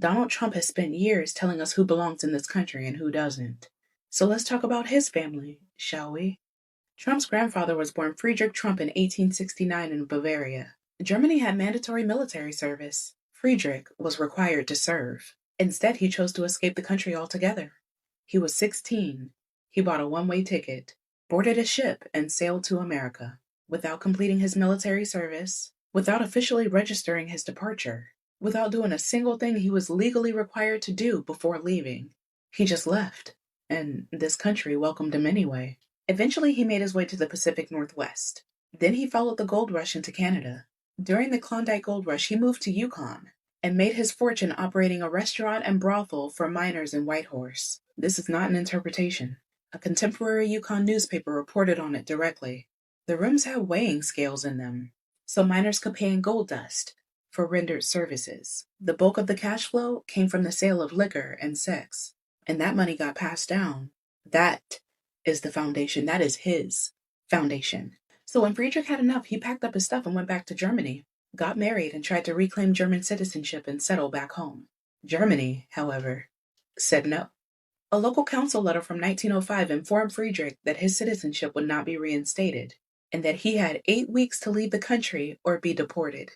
Donald Trump has spent years telling us who belongs in this country and who doesn't. So let's talk about his family, shall we? Trump's grandfather was born Friedrich Trump in 1869 in Bavaria. Germany had mandatory military service. Friedrich was required to serve. Instead, he chose to escape the country altogether. He was 16. He bought a one-way ticket, boarded a ship, and sailed to America. Without completing his military service, without officially registering his departure, without doing a single thing he was legally required to do before leaving. He just left, and this country welcomed him anyway. Eventually, he made his way to the Pacific Northwest. Then he followed the gold rush into Canada. During the Klondike Gold Rush, he moved to Yukon and made his fortune operating a restaurant and brothel for miners in Whitehorse. This is not an interpretation. A contemporary Yukon newspaper reported on it directly. The rooms had weighing scales in them, so miners could pay in gold dust for rendered services. The bulk of the cash flow came from the sale of liquor and sex, and that money got passed down. That is the foundation. That is his foundation. So when Friedrich had enough, he packed up his stuff and went back to Germany, got married, and tried to reclaim German citizenship and settle back home. Germany, however, said no. A local council letter from 1905 informed Friedrich that his citizenship would not be reinstated, and that he had 8 weeks to leave the country or be deported.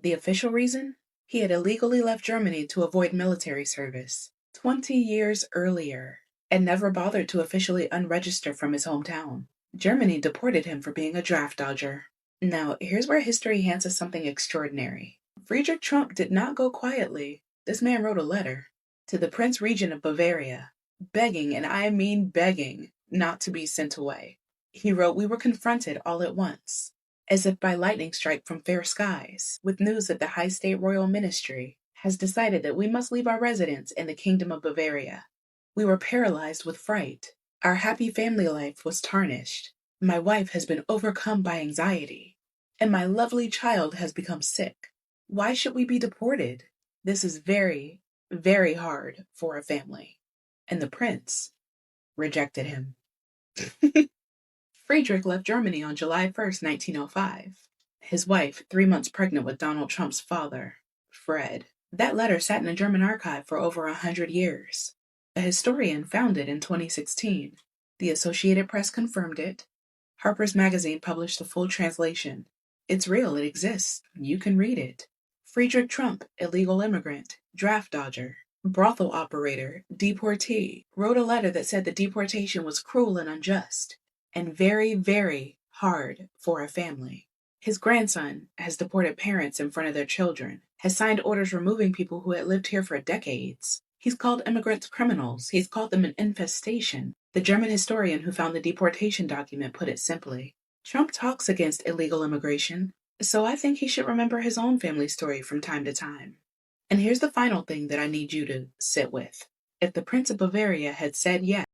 The official reason? He had illegally left Germany to avoid military service 20 years earlier, and never bothered to officially unregister from his hometown. Germany deported him for being a draft dodger. Now, here's where history hands us something extraordinary. Friedrich Trump did not go quietly. This man wrote a letter to the Prince Regent of Bavaria, begging, and I mean begging, not to be sent away. He wrote, "We were confronted all at once, as if by lightning strike from fair skies, with news that the High State Royal Ministry has decided that we must leave our residence in the Kingdom of Bavaria. We were paralyzed with fright. Our happy family life was tarnished. My wife has been overcome by anxiety, and my lovely child has become sick. Why should we be deported? This is very, very hard for a family." And the prince rejected him. Friedrich left Germany on July 1st, 1905. His wife, 3 months pregnant with Donald Trump's father, Fred. That letter sat in a German archive for over 100 years. A historian found it in 2016. The Associated Press confirmed it. Harper's Magazine published the full translation. It's real, it exists. You can read it. Friedrich Trump, illegal immigrant, draft dodger, brothel operator, deportee, wrote a letter that said the deportation was cruel and unjust, and very, very hard for a family. His grandson has deported parents in front of their children, has signed orders removing people who had lived here for decades. He's called immigrants criminals. He's called them an infestation. The German historian who found the deportation document put it simply. Trump talks against illegal immigration, so I think he should remember his own family story from time to time. And here's the final thing that I need you to sit with. If the Prince of Bavaria had said yes,